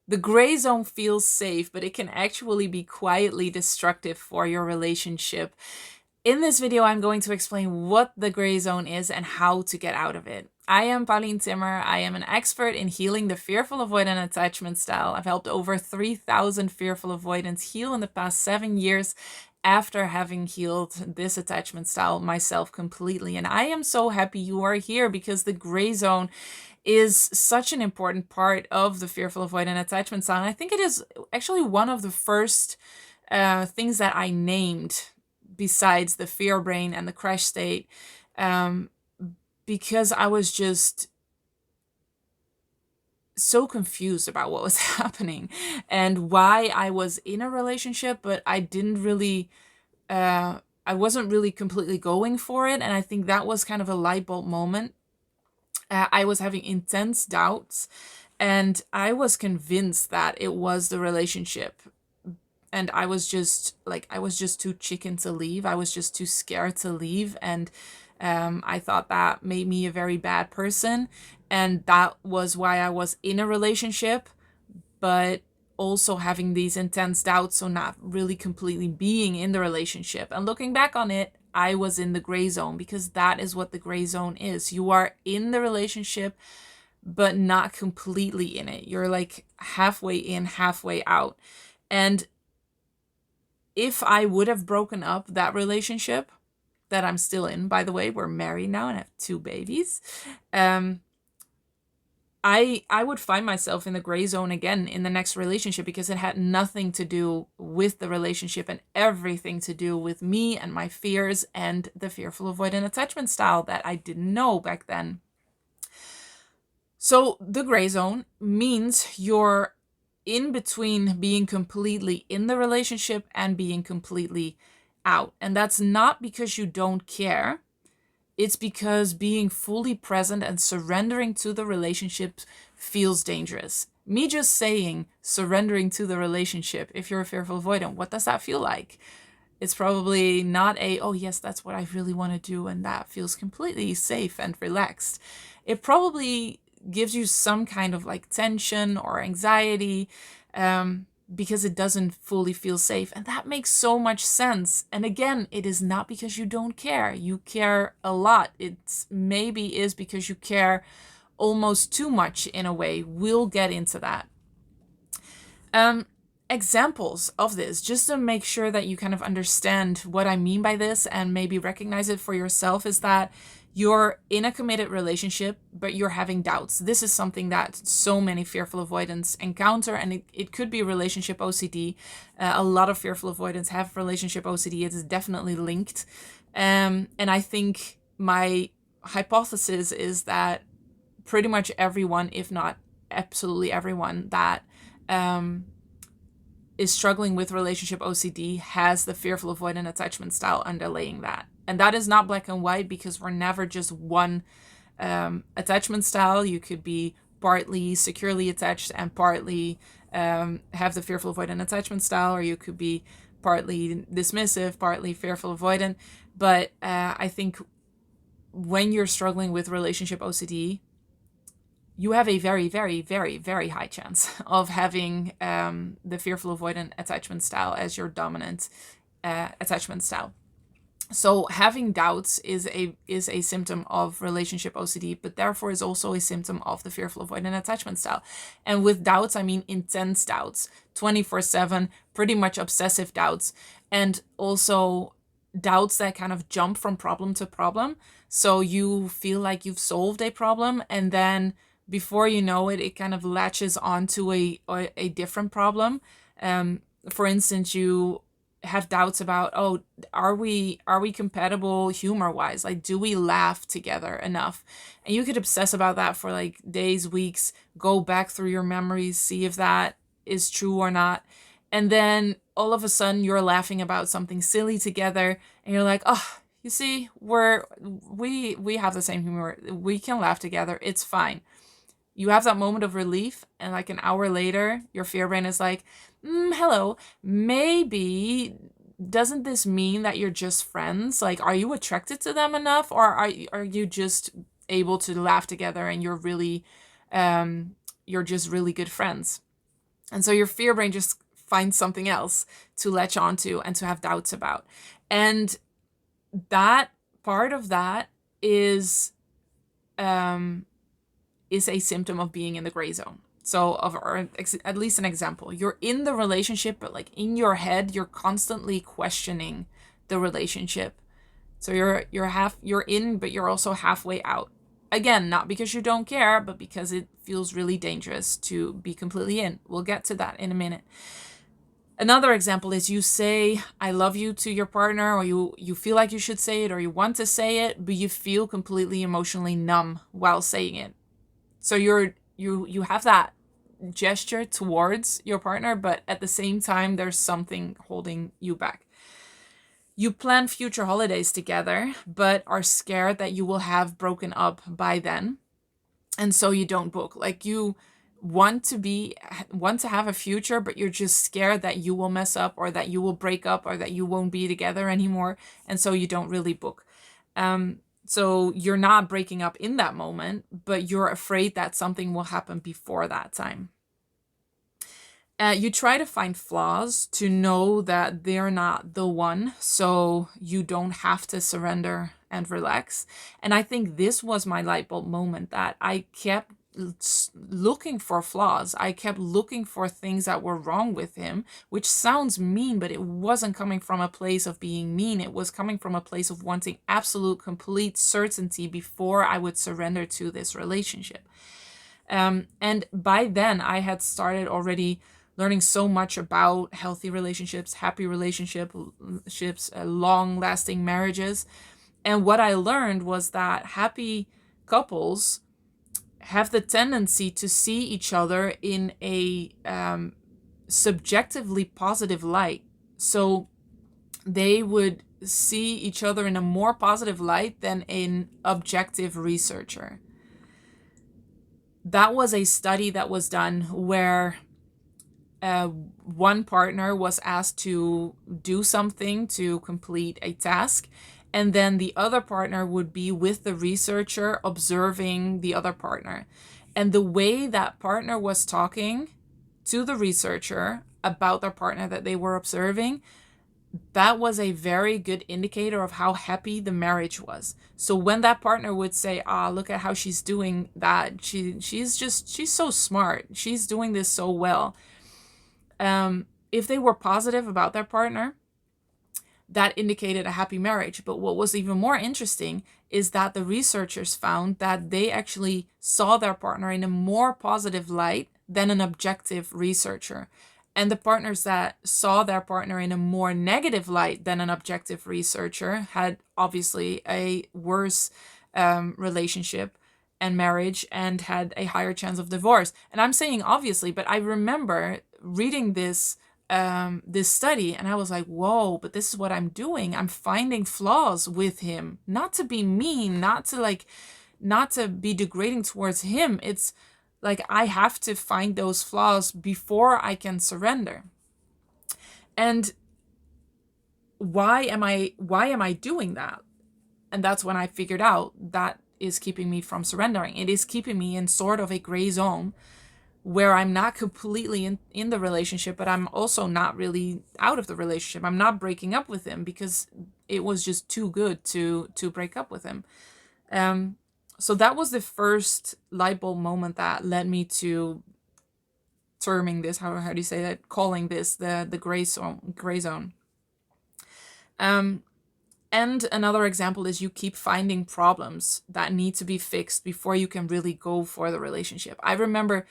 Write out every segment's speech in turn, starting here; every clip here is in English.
The gray zone feels safe, but it can actually be quietly destructive for your relationship. In this video, I'm going to explain what the gray zone is and how to get out of it. I am Pauline Timmer. I am an expert in healing the fearful avoidant attachment style. I've helped over 3,000 fearful avoidants heal in the past 7 years after having healed this attachment style myself completely. And I am so happy you are here because the gray zone is such an important part of the fearful avoidant attachment style. And I think it is actually one of the first things that I named besides the fear brain and the crash state, um, because I was just so confused about what was happening and why I was in a relationship, but I didn't really, I wasn't really completely going for it. And I think that was kind of a light bulb moment. I was having intense doubts, and I was convinced that it was the relationship. And I was just too chicken to leave. I was just too scared to leave. And I thought that made me a very bad person. And that was why I was in a relationship, but also having these intense doubts. So not really completely being in the relationship. And looking back on it, I was in the gray zone, because that is what the gray zone is. You are in the relationship, but not completely in it. You're like halfway in, halfway out. And if I would have broken up that relationship that I'm still in, by the way, we're married now and have 2 babies, I would find myself in the gray zone again in the next relationship, because it had nothing to do with the relationship and everything to do with me and my fears and the fearful avoidant attachment style that I didn't know back then. So the gray zone means you're in between being completely in the relationship and being completely out. And that's not because you don't care. It's because being fully present and surrendering to the relationship feels dangerous. Me just saying surrendering to the relationship, if you're a fearful avoidant, what does that feel like? It's probably not oh yes, that's what I really want to do, and that feels completely safe and relaxed. It probably gives you some kind of like tension or anxiety, because it doesn't fully feel safe. And that makes so much sense. And again, it is not because you don't care. You care a lot. It's maybe is because you care almost too much in a way. We'll get into that. Examples of this, just to make sure that you kind of understand what I mean by this and maybe recognize it for yourself, is that you're in a committed relationship, but you're having doubts. This is something that so many fearful avoidants encounter, and it could be relationship OCD. A lot of fearful avoidants have relationship OCD. It is definitely linked. And I think my hypothesis is that pretty much everyone, if not absolutely everyone, that is struggling with relationship OCD has the fearful avoidant attachment style underlaying that. And that is not black and white, because we're never just one attachment style. You could be partly securely attached and partly have the fearful avoidant attachment style, or you could be partly dismissive, partly fearful avoidant. But I think when you're struggling with relationship OCD, you have a very, very, very, very high chance of having the fearful avoidant attachment style as your dominant attachment style. So having doubts is a symptom of relationship OCD, but therefore is also a symptom of the fearful avoidant attachment style. And with doubts, I mean intense doubts, 24/7, pretty much obsessive doubts, and also doubts that kind of jump from problem to problem. So you feel like you've solved a problem, and then before you know it, it kind of latches onto a different problem. For instance, you have doubts about, oh, are we compatible humor wise? Like, do we laugh together enough? And you could obsess about that for like days, weeks, go back through your memories, see if that is true or not. And then all of a sudden you're laughing about something silly together, and you're like, oh, you see, we have the same humor. We can laugh together. It's fine. You have that moment of relief, and like an hour later, your fear brain is like, hello, maybe doesn't this mean that you're just friends? Like, are you attracted to them enough, or are you just able to laugh together and you're just really good friends? And so your fear brain just finds something else to latch onto and to have doubts about. And that part of that is um, is a symptom of being in the gray zone. So, or at least an example, you're in the relationship, but like in your head, you're constantly questioning the relationship. So you're in, but you're also halfway out. Again, not because you don't care, but because it feels really dangerous to be completely in. We'll get to that in a minute. Another example is you say I love you to your partner, or you feel like you should say it, or you want to say it, but you feel completely emotionally numb while saying it. So you have that gesture towards your partner, but at the same time there's something holding you back. You plan future holidays together, but are scared that you will have broken up by then, and so you don't book. Like you want to have a future, but you're just scared that you will mess up, or that you will break up, or that you won't be together anymore, and so you don't really book. So you're not breaking up in that moment, but you're afraid that something will happen before that time. You try to find flaws to know that they're not the one, so you don't have to surrender and relax. And I think this was my light bulb moment, that I kept looking for flaws. I kept looking for things that were wrong with him, which sounds mean, but it wasn't coming from a place of being mean. It was coming from a place of wanting absolute, complete certainty before I would surrender to this relationship. And by then, I had started already learning so much about healthy relationships, happy relationships, long-lasting marriages. And what I learned was that happy couples have the tendency to see each other in a subjectively positive light. So they would see each other in a more positive light than an objective researcher. That was a study that was done where one partner was asked to do something to complete a task, and then the other partner would be with the researcher observing the other partner. And the way that partner was talking to the researcher about their partner that they were observing, that was a very good indicator of how happy the marriage was. So when that partner would say, look at how she's doing that, she's so smart, she's doing this so well. If they were positive about their partner, that indicated a happy marriage. But what was even more interesting is that the researchers found that they actually saw their partner in a more positive light than an objective researcher. And the partners that saw their partner in a more negative light than an objective researcher had obviously a worse relationship and marriage, and had a higher chance of divorce. And I'm saying obviously, but I remember reading this study, and I was like, whoa, but this is what I'm doing. I'm finding flaws with him, not to be mean, not to be degrading towards him. It's like I have to find those flaws before I can surrender. And why am I doing that? And that's when I figured out that is keeping me from surrendering. It is keeping me in sort of a gray zone where I'm not completely in the relationship, but I'm also not really out of the relationship. I'm not breaking up with him because it was just too good to break up with him. So that was the first light bulb moment that led me to terming this, how do you say that, calling this the gray zone. And another example is you keep finding problems that need to be fixed before you can really go for the relationship. I remember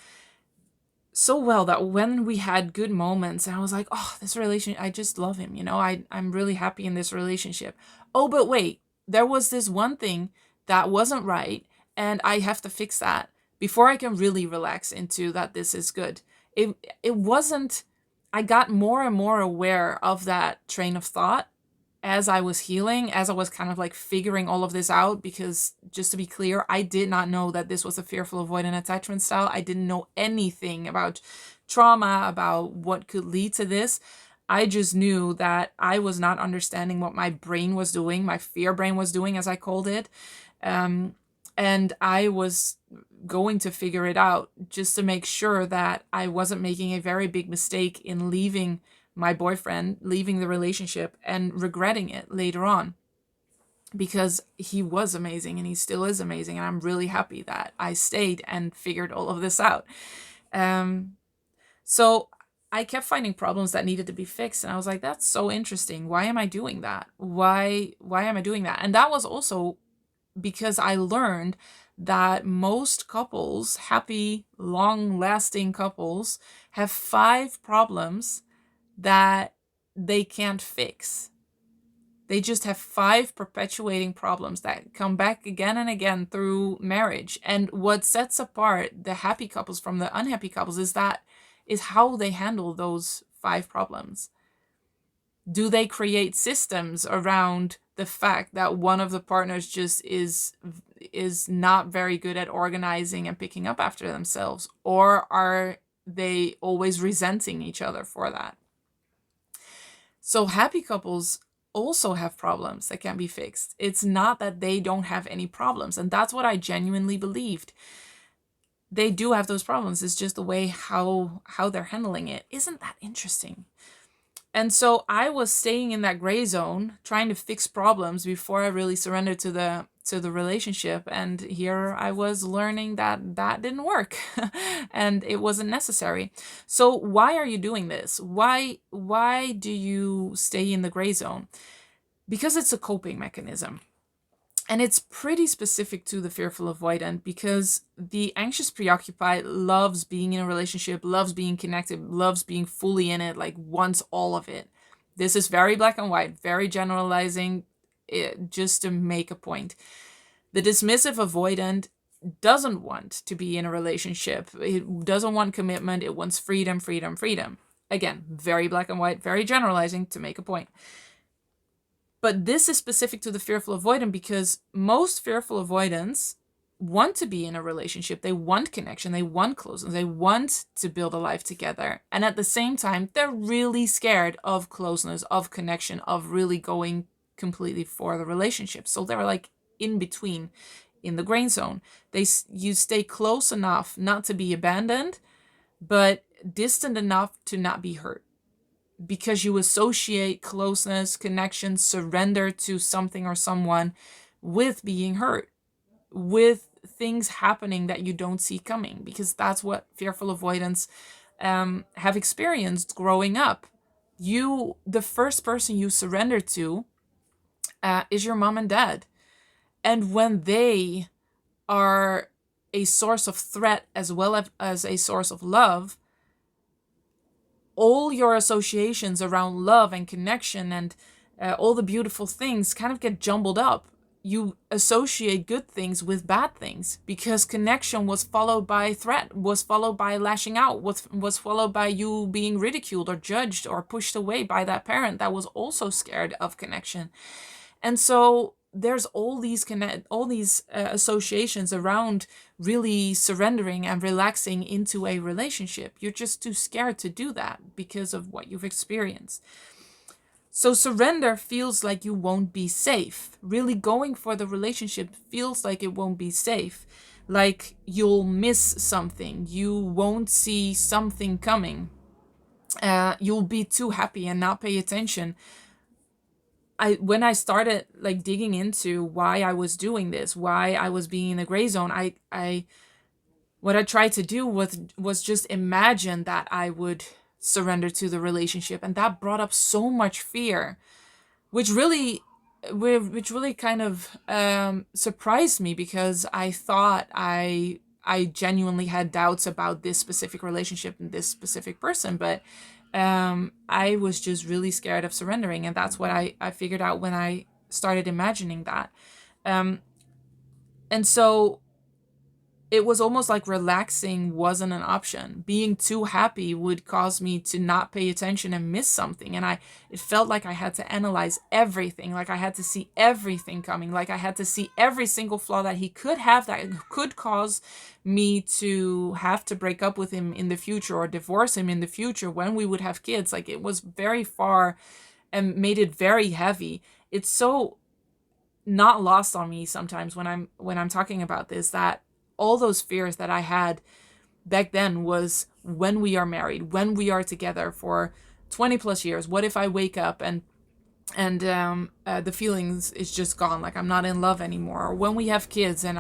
so well that when we had good moments and I was like, oh, this relationship, I just love him, I'm really happy in this relationship. Oh, but wait, there was this one thing that wasn't right, and I have to fix that before I can really relax into that this is good. It wasn't, I got more and more aware of that train of thought as I was healing, as I was kind of like figuring all of this out, because just to be clear, I did not know that this was a fearful avoidant attachment style. I didn't know anything about trauma, about what could lead to this. I just knew that I was not understanding what my brain was doing, my fear brain was doing, as I called it. And I was going to figure it out, just to make sure that I wasn't making a very big mistake in leaving my boyfriend, leaving the relationship, and regretting it later on. Because he was amazing and he still is amazing. And I'm really happy that I stayed and figured all of this out. Um, so I kept finding problems that needed to be fixed. And I was like, that's so interesting. Why am I doing that? Why am I doing that? And that was also because I learned that most couples, happy, long lasting couples, have 5 problems that they can't fix. They just have 5 perpetuating problems that come back again and again through marriage. And what sets apart the happy couples from the unhappy couples is how they handle those 5 problems. Do they create systems around the fact that one of the partners just is not very good at organizing and picking up after themselves, or are they always resenting each other for that? So happy couples also have problems that can be fixed. It's not that they don't have any problems, and that's what I genuinely believed. They do have those problems. It's just the way how they're handling it. Isn't that interesting? And so I was staying in that gray zone, trying to fix problems before I really surrendered to the relationship. And here I was learning that that didn't work and it wasn't necessary. So why are you doing this? Why do you stay in the gray zone? Because it's a coping mechanism. And it's pretty specific to the fearful avoidant, because the anxious preoccupied loves being in a relationship, loves being connected, loves being fully in it, like wants all of it. This is very black and white, very generalizing, just to make a point. The dismissive avoidant doesn't want to be in a relationship. It doesn't want commitment. It wants freedom, freedom, freedom. Again, very black and white, very generalizing to make a point. But this is specific to the fearful avoidant because most fearful avoidants want to be in a relationship. They want connection. They want closeness. They want to build a life together. And at the same time, they're really scared of closeness, of connection, of really going completely for the relationship. So they're like in between, in the gray zone. You stay close enough not to be abandoned, but distant enough to not be hurt, because you associate closeness, connection, surrender to something or someone with being hurt, with things happening that you don't see coming, because that's what fearful avoidants have experienced growing up. The first person you surrender to is your mom and dad. And when they are a source of threat as well as a source of love, all your associations around love and connection and all the beautiful things kind of get jumbled up. You associate good things with bad things because connection was followed by threat, was followed by lashing out, was followed by you being ridiculed or judged or pushed away by that parent that was also scared of connection. And so there's all these associations around really surrendering and relaxing into a relationship. You're just too scared to do that because of what you've experienced. So surrender feels like you won't be safe. Really going for the relationship feels like it won't be safe. Like you'll miss something. You won't see something coming. You'll be too happy and not pay attention. When I started like digging into why I was doing this, why I was being in the gray zone, what I tried to do was just imagine that I would surrender to the relationship, and that brought up so much fear, which really kind of surprised me, because I thought I genuinely had doubts about this specific relationship and this specific person, but I was just really scared of surrendering, and that's what I figured out when I started imagining that. And so it was almost like relaxing wasn't an option. Being too happy would cause me to not pay attention and miss something. And it felt like I had to analyze everything, like I had to see everything coming, like I had to see every single flaw that he could have that could cause me to have to break up with him in the future or divorce him in the future when we would have kids. Like it was very far and made it very heavy. It's so not lost on me sometimes when I'm talking about this, that all those fears that I had back then was, when we are married, when we are together for 20 plus years, what if I wake up and the feelings is just gone, like I'm not in love anymore, or when we have kids and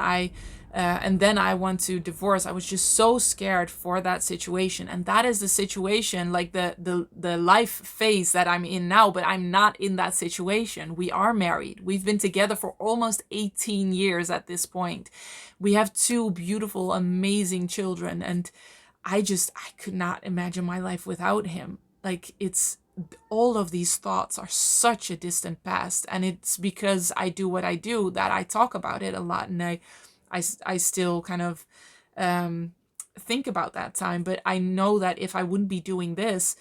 then I want to divorce. I was just so scared for that situation, and that is the situation, like the life phase that I'm in now, but I'm not in that situation. We are married, we've been together for almost 18 years at this point. We have two beautiful, amazing children, and I could not imagine my life without him. Like, it's all of these thoughts are such a distant past, and it's because I do what I do that I talk about it a lot, and I still kind of think about that time. But I know that if I wouldn't be doing this,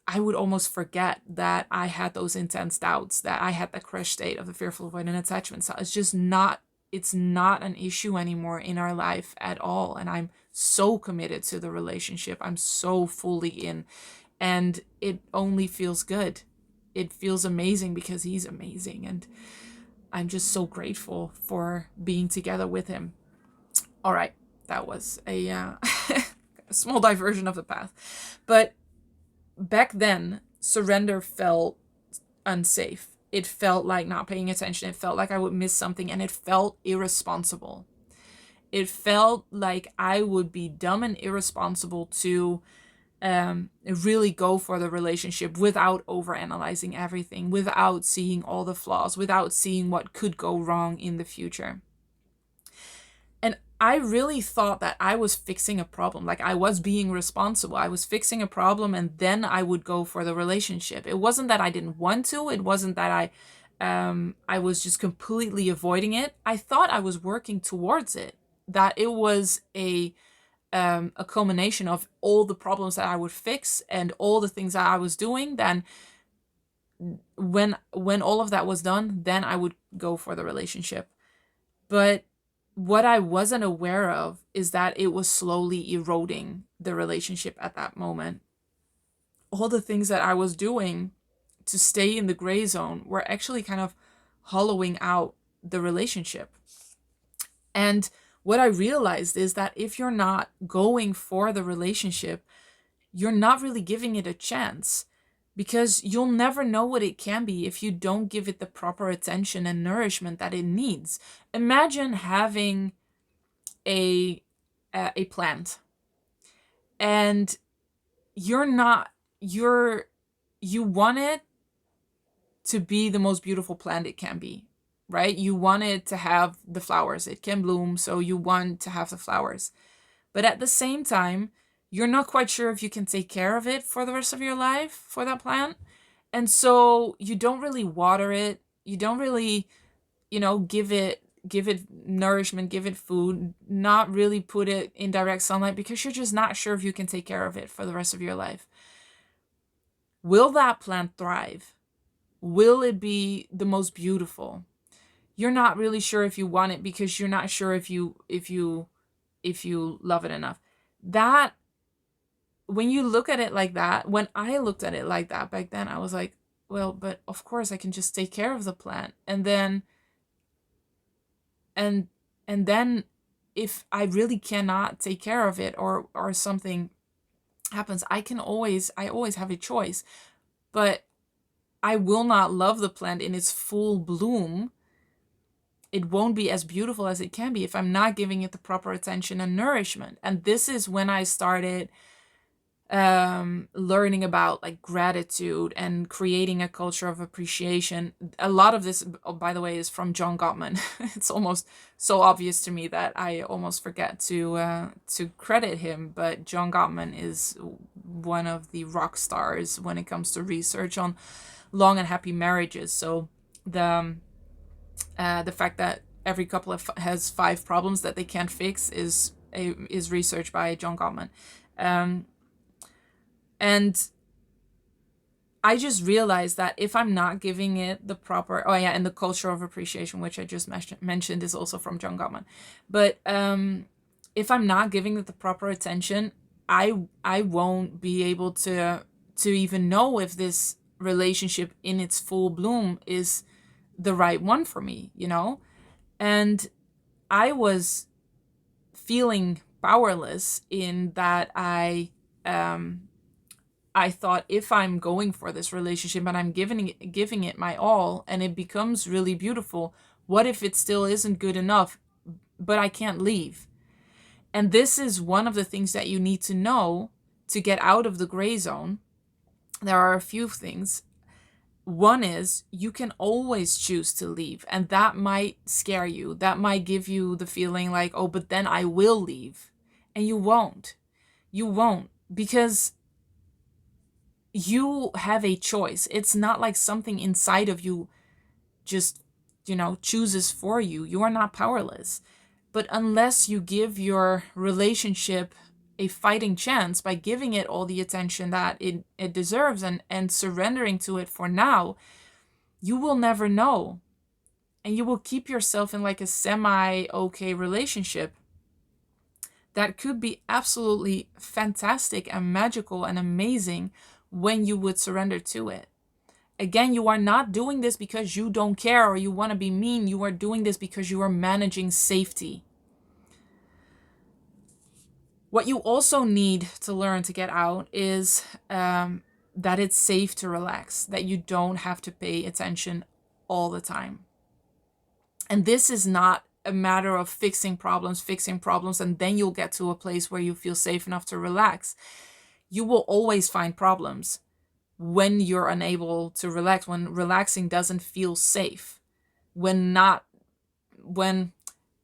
I would almost forget that I had those intense doubts, that I had the crush state of the fearful avoidant attachment style. It's just not, it's not an issue anymore in our life at all. And I'm so committed to the relationship. I'm so fully in, and it only feels good. It feels amazing because he's amazing. And I'm just so grateful for being together with him. All right. That was a, a small diversion of the path. But back then, surrender felt unsafe. It felt like not paying attention. It felt like I would miss something, and it felt irresponsible. It felt like I would be dumb and irresponsible to really go for the relationship without overanalyzing everything, without seeing all the flaws, without seeing what could go wrong in the future. And I really thought that I was fixing a problem, like I was being responsible. I was fixing a problem, and then I would go for the relationship. It wasn't that I didn't want to. It wasn't that I was just completely avoiding it. I thought I was working towards it, that it was a culmination of all the problems that I would fix and all the things that I was doing. Then when all of that was done, then I would go for the relationship. But what I wasn't aware of is that it was slowly eroding the relationship at that moment. All the things that I was doing to stay in the gray zone were actually kind of hollowing out the relationship. And what I realized is that if you're not going for the relationship, you're not really giving it a chance, because you'll never know what it can be if you don't give it the proper attention and nourishment that it needs. Imagine having a plant, and you want it to be the most beautiful plant it can be, right? You want it to have the flowers. It can bloom, so you want to have the flowers. But at the same time, you're not quite sure if you can take care of it for the rest of your life, for that plant. And so you don't really water it. You don't really, give it nourishment, give it food, not really put it in direct sunlight, because you're just not sure if you can take care of it for the rest of your life. Will that plant thrive? Will it be the most beautiful? You're not really sure if you want it, because you're not sure if you love it enough. That, when you look at it like that, when I looked at it like that back then, I was like, well, but of course I can just take care of the plant. And then if I really cannot take care of it, or something happens, I always have a choice. But I will not love the plant in its full bloom. It won't be as beautiful as it can be if I'm not giving it the proper attention and nourishment. And this is when I started learning about like gratitude and creating a culture of appreciation. A lot of this, by the way, is from John Gottman. It's almost so obvious to me that I almost forget to credit him. But John Gottman is one of the rock stars when it comes to research on long and happy marriages. So the fact that every couple has 5 problems that they can't fix is research by John Gottman. And I just realized that if I'm not giving it the proper, and the culture of appreciation, which I just mentioned, is also from John Gottman. But if I'm not giving it the proper attention, I won't be able to even know if this relationship in its full bloom is the right one for me, And I was feeling powerless in that I thought, if I'm going for this relationship and I'm giving it my all and it becomes really beautiful, what if it still isn't good enough, but I can't leave? And this is one of the things that you need to know to get out of the gray zone. There are a few things. One is you can always choose to leave, and that might scare you. That might give you the feeling like, oh, but then I will leave. And you won't. You won't, because you have a choice. It's not like something inside of you just, chooses for you. You are not powerless. But unless you give your relationship a fighting chance by giving it all the attention that it deserves, and surrendering to it for now, you will never know. And you will keep yourself in like a semi-okay relationship that could be absolutely fantastic and magical and amazing when you would surrender to it. Again, you are not doing this because you don't care or you want to be mean. You are doing this because you are managing safety. What you also need to learn to get out is that it's safe to relax, that you don't have to pay attention all the time. And this is not a matter of fixing problems, and then you'll get to a place where you feel safe enough to relax. You will always find problems when you're unable to relax, when relaxing doesn't feel safe, when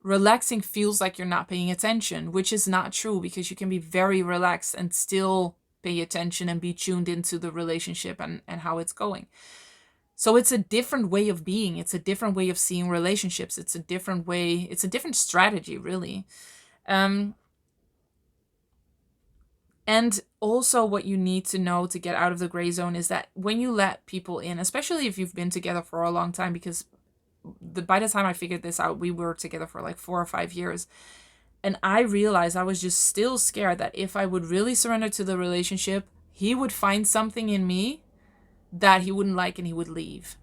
relaxing feels like you're not paying attention, which is not true, because you can be very relaxed and still pay attention and be tuned into the relationship and how it's going. So it's a different way of being. It's a different way of seeing relationships. It's a different way. It's a different strategy, really. And also what you need to know to get out of the gray zone is that when you let people in, especially if you've been together for a long time, because by the time I figured this out, we were together for like 4 or 5 years. And I realized I was just still scared that if I would really surrender to the relationship, he would find something in me that he wouldn't like and he would leave.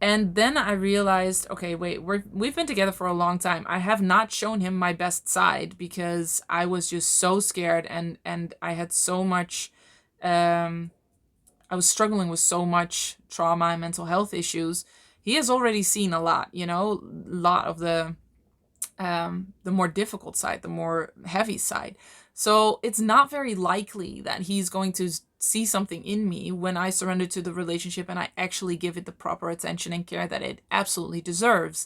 And then I realized, okay, wait, we've been together for a long time. I have not shown him my best side because I was just so scared, and I had so much, I was struggling with so much trauma and mental health issues. He has already seen a lot, a lot of the more difficult side, the more heavy side. So it's not very likely that he's going to see something in me when I surrender to the relationship and I actually give it the proper attention and care that it absolutely deserves.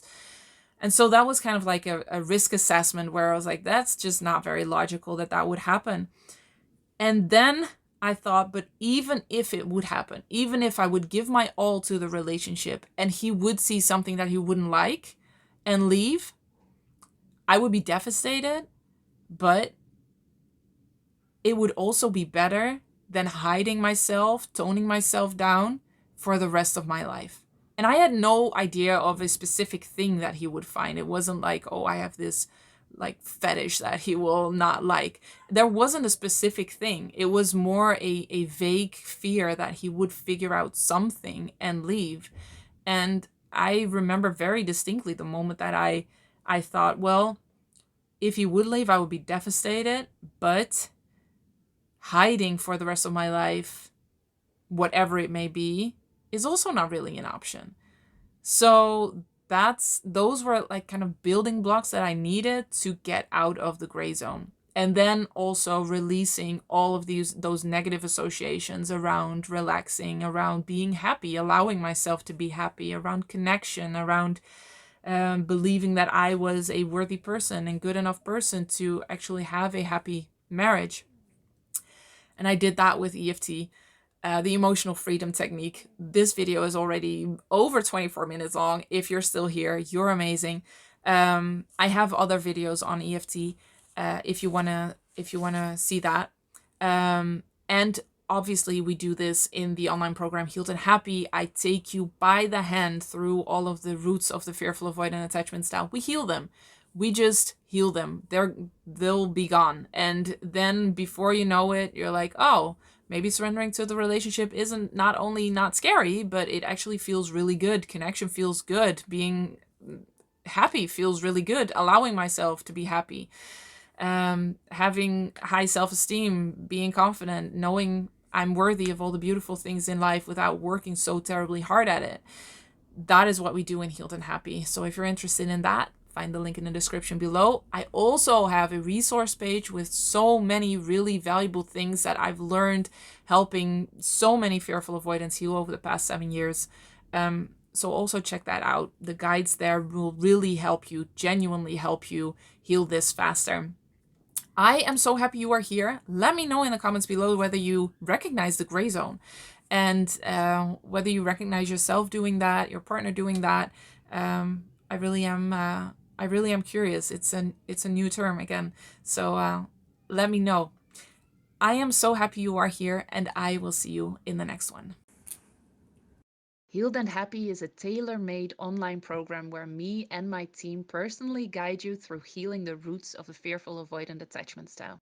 And so that was kind of like a risk assessment where I was like, that's just not very logical that would happen. And then I thought, but even if it would happen, even if I would give my all to the relationship and he would see something that he wouldn't like and leave, I would be devastated, but it would also be better than hiding myself, toning myself down for the rest of my life. And I had no idea of a specific thing that he would find. It wasn't like, oh, I have this like fetish that he will not like. There wasn't a specific thing. It was more a vague fear that he would figure out something and leave. And I remember very distinctly the moment that I thought, well, if he would leave, I would be devastated, but hiding for the rest of my life, whatever it may be, is also not really an option. So those were like kind of building blocks that I needed to get out of the gray zone. And then also releasing all of those negative associations around relaxing, around being happy, allowing myself to be happy, around connection, around believing that I was a worthy person and good enough person to actually have a happy marriage. And I did that with EFT, the emotional freedom technique. This video is already over 24 minutes long. If you're still here, you're amazing. I have other videos on EFT if you wanna see that. And obviously we do this in the online program Healed and Happy. I take you by the hand through all of the roots of the fearful avoidant attachment style. We heal them. We just heal them. They'll be gone. And then before you know it, you're like, oh, maybe surrendering to the relationship isn't not only not scary, but it actually feels really good. Connection feels good. Being happy feels really good. Allowing myself to be happy. having high self-esteem, being confident, knowing I'm worthy of all the beautiful things in life without working so terribly hard at it. That is what we do in Healed and Happy. So if you're interested in that, find the link in the description below. I also have a resource page with so many really valuable things that I've learned helping so many fearful avoidants heal over the past 7 years. So also check that out. The guides there will really help you, genuinely help you heal this faster. I am so happy you are here. Let me know in the comments below whether you recognize the gray zone and whether you recognize yourself doing that, your partner doing that. I really am. I really am curious. It's a new term again, so let me know. I am so happy you are here, and I will see you in the next one. Healed and Happy is a tailor-made online program where me and my team personally guide you through healing the roots of a fearful avoidant attachment style.